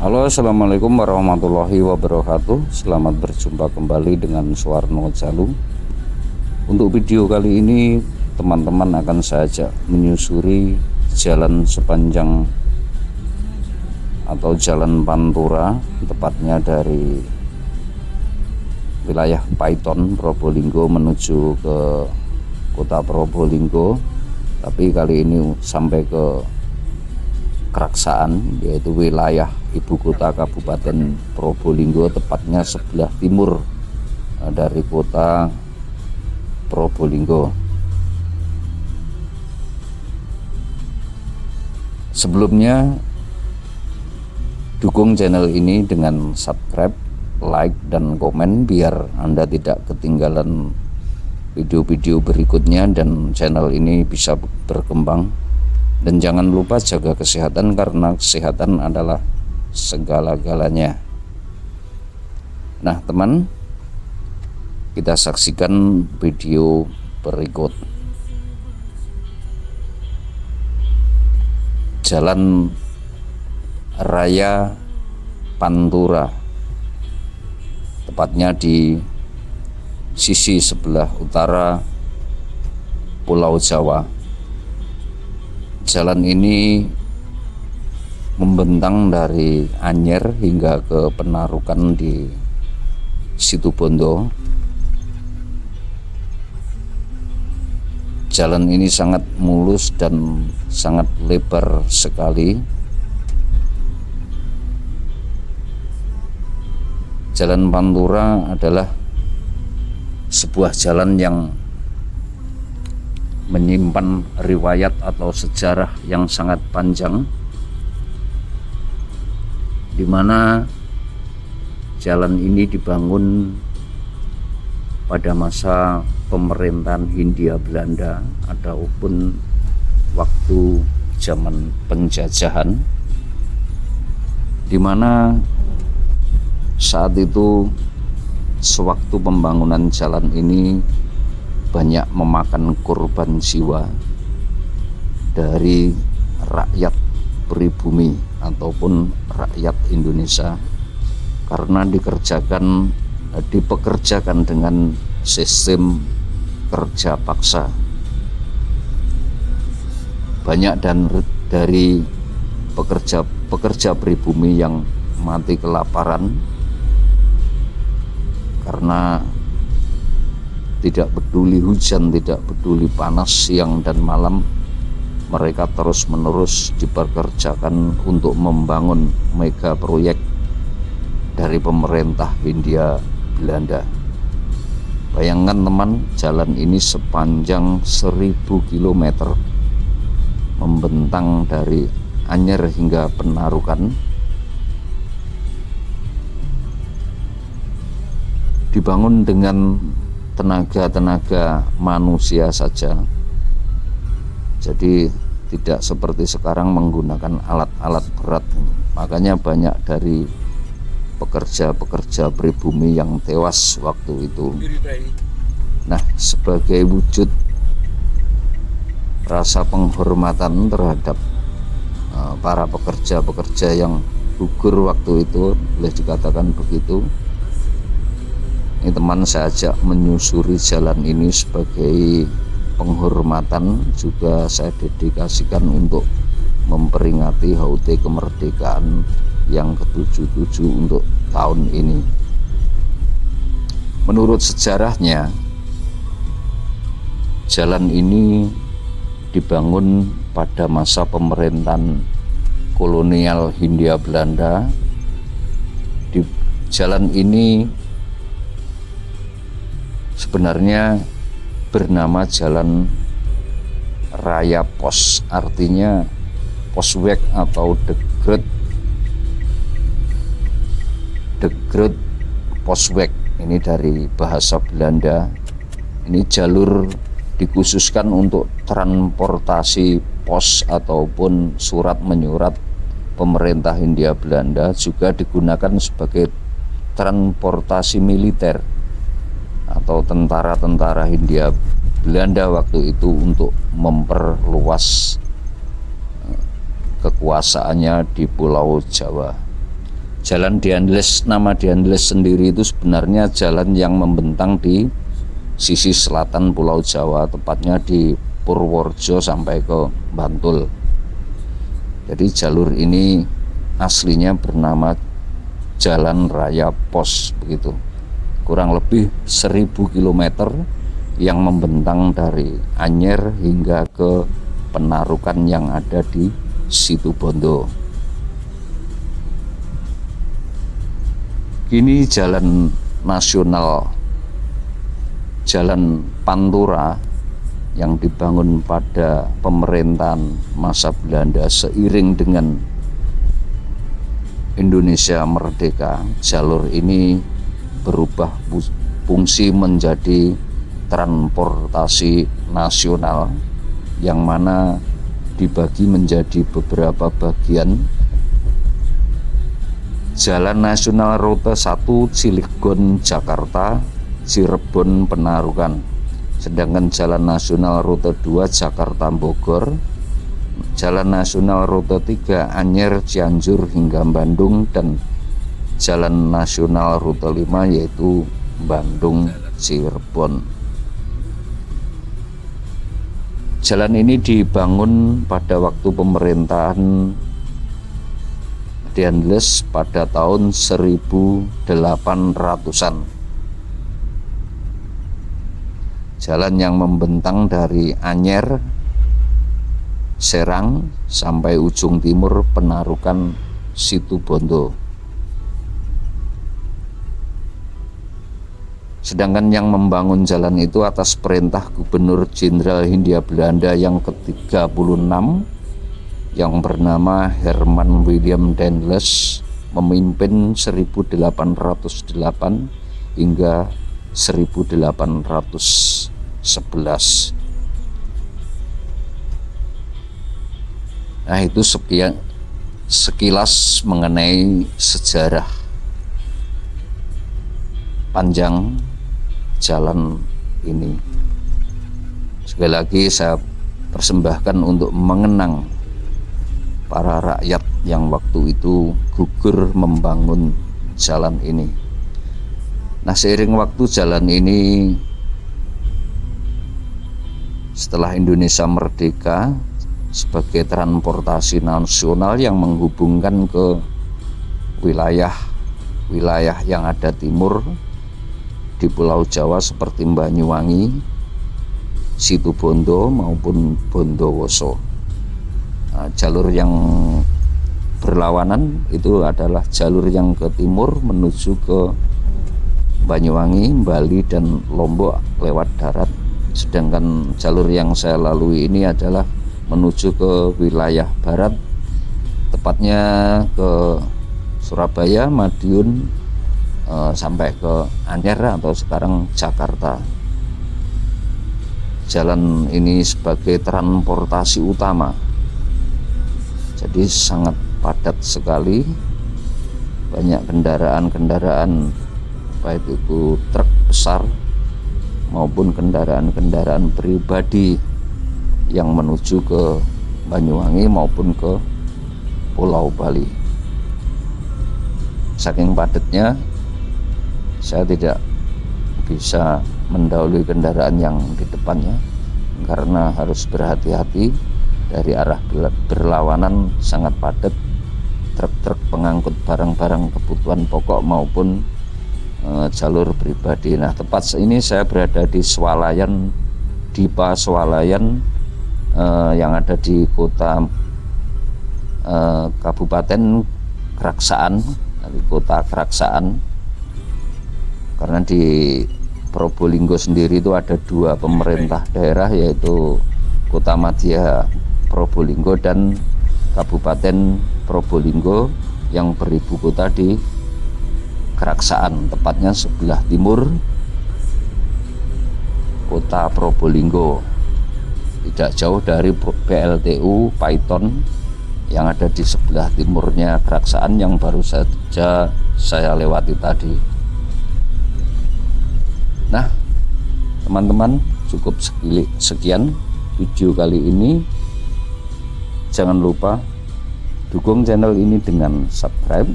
Halo, assalamualaikum warahmatullahi wabarakatuh. Selamat berjumpa kembali dengan Suwarno Jalu. Untuk video kali ini, teman-teman akan saya ajak menyusuri jalan sepanjang atau jalan Pantura, tepatnya dari wilayah Paiton, Probolinggo menuju ke kota Probolinggo. Tapi kali ini sampai ke Keraksaan, yaitu wilayah ibu kota Kabupaten Probolinggo, tepatnya sebelah timur dari kota Probolinggo. Sebelumnya, dukung channel ini dengan subscribe, like, dan komen biar Anda tidak ketinggalan video-video berikutnya dan channel ini bisa berkembang. Dan jangan lupa jaga kesehatan, karena kesehatan adalah segala-galanya. Nah teman, kita saksikan video berikut. Jalan Raya Pantura, tepatnya di sisi sebelah utara Pulau Jawa. Jalan ini membentang dari Anyer hingga ke Penarukan di Situbondo. Jalan ini sangat mulus dan sangat lebar sekali. Jalan Pantura adalah sebuah jalan yang menyimpan riwayat atau sejarah yang sangat panjang, di mana jalan ini dibangun pada masa pemerintahan Hindia Belanda ataupun waktu zaman penjajahan, di mana saat itu sewaktu pembangunan jalan ini banyak memakan korban jiwa dari rakyat pribumi ataupun rakyat Indonesia, karena dipekerjakan dengan sistem kerja paksa. Banyak dari pekerja pribumi yang mati kelaparan karena tidak peduli hujan, tidak peduli panas, siang dan malam, mereka terus-menerus dipekerjakan untuk membangun mega proyek dari pemerintah Hindia Belanda. Bayangkan teman, jalan ini sepanjang 1000 km membentang dari Anyer hingga Penarukan, dibangun dengan tenaga manusia saja. Jadi tidak seperti sekarang menggunakan alat-alat berat. Makanya banyak dari pekerja pribumi yang tewas waktu itu. Nah, sebagai wujud rasa penghormatan terhadap para pekerja yang gugur waktu itu, boleh dikatakan begitu, ini teman saya ajak menyusuri jalan ini sebagai penghormatan, juga saya dedikasikan untuk memperingati HUT kemerdekaan yang ke-77 untuk tahun ini. Menurut sejarahnya, jalan ini dibangun pada masa pemerintahan kolonial Hindia Belanda. Di jalan ini sebenarnya bernama Jalan Raya Pos, artinya Posweg atau The Great Posweg. Ini dari bahasa Belanda. Ini jalur dikhususkan untuk transportasi pos ataupun surat menyurat pemerintah Hindia Belanda, juga digunakan sebagai transportasi militer atau tentara-tentara Hindia Belanda waktu itu untuk memperluas kekuasaannya di Pulau Jawa. Jalan Dianles, nama Dianles sendiri itu sebenarnya jalan yang membentang di sisi selatan Pulau Jawa, tepatnya di Purworejo sampai ke Bantul. Jadi jalur ini aslinya bernama Jalan Raya Pos begitu. Kurang lebih 1000 km yang membentang dari Anyer hingga ke Penarukan yang ada di Situbondo. Kini jalan nasional, Jalan Pantura yang dibangun pada pemerintahan masa Belanda seiring dengan Indonesia merdeka. Jalur ini berubah fungsi menjadi transportasi nasional yang mana dibagi menjadi beberapa bagian. Jalan Nasional Rute 1 Cilegon Jakarta, Cirebon Penarukan. Sedangkan Jalan Nasional Rute 2 Jakarta Bogor, Jalan Nasional Rute 3 Anyer Cianjur hingga Bandung, dan Jalan Nasional Rute 5 yaitu Bandung Cirebon. Jalan ini dibangun pada waktu pemerintahan Dianles pada tahun 1800-an. Jalan yang membentang dari Anyer, Serang sampai ujung timur Penarukan Situbondo. Sedangkan yang membangun jalan itu atas perintah Gubernur Jenderal Hindia Belanda yang ke-36 yang bernama Herman William Dianles, memimpin 1808 hingga 1811. Nah, itu sekilas mengenai sejarah panjang jalan ini. Sekali lagi saya persembahkan untuk mengenang para rakyat yang waktu itu gugur membangun jalan ini. Nah, seiring waktu jalan ini setelah Indonesia merdeka sebagai transportasi nasional yang menghubungkan ke wilayah yang ada timur di Pulau Jawa seperti Banyuwangi, Situbondo maupun Bondowoso. Nah, jalur yang berlawanan itu adalah jalur yang ke timur menuju ke Banyuwangi, Bali, dan Lombok lewat darat. Sedangkan jalur yang saya lalui ini adalah menuju ke wilayah barat, tepatnya ke Surabaya, Madiun, sampai ke Anyer atau sekarang Jakarta. Jalan ini sebagai transportasi utama, jadi sangat padat sekali, banyak kendaraan-kendaraan baik itu truk besar maupun kendaraan-kendaraan pribadi yang menuju ke Banyuwangi maupun ke Pulau Bali. Saking padatnya saya tidak bisa mendahului kendaraan yang di depannya karena harus berhati-hati. Dari arah berlawanan sangat padat, truk-truk pengangkut barang-barang kebutuhan pokok maupun jalur pribadi. Nah, tepat ini saya berada di Swalayan, Dipa Swalayan, yang ada di kota Kabupaten Keraksaan, di kota Keraksaan. Karena di Probolinggo sendiri itu ada dua pemerintah daerah, yaitu Kota Madya Probolinggo dan Kabupaten Probolinggo yang beribu kota di Keraksaan, tepatnya sebelah timur Kota Probolinggo, tidak jauh dari PLTU Paiton yang ada di sebelah timurnya Keraksaan yang baru saja saya lewati tadi. Nah, teman-teman, cukup sekian video kali ini. Jangan lupa dukung channel ini dengan subscribe,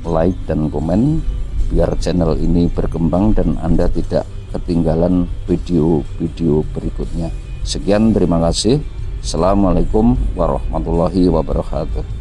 like dan komen biar channel ini berkembang dan Anda tidak ketinggalan video-video berikutnya. Sekian, terima kasih. Assalamualaikum warahmatullahi wabarakatuh.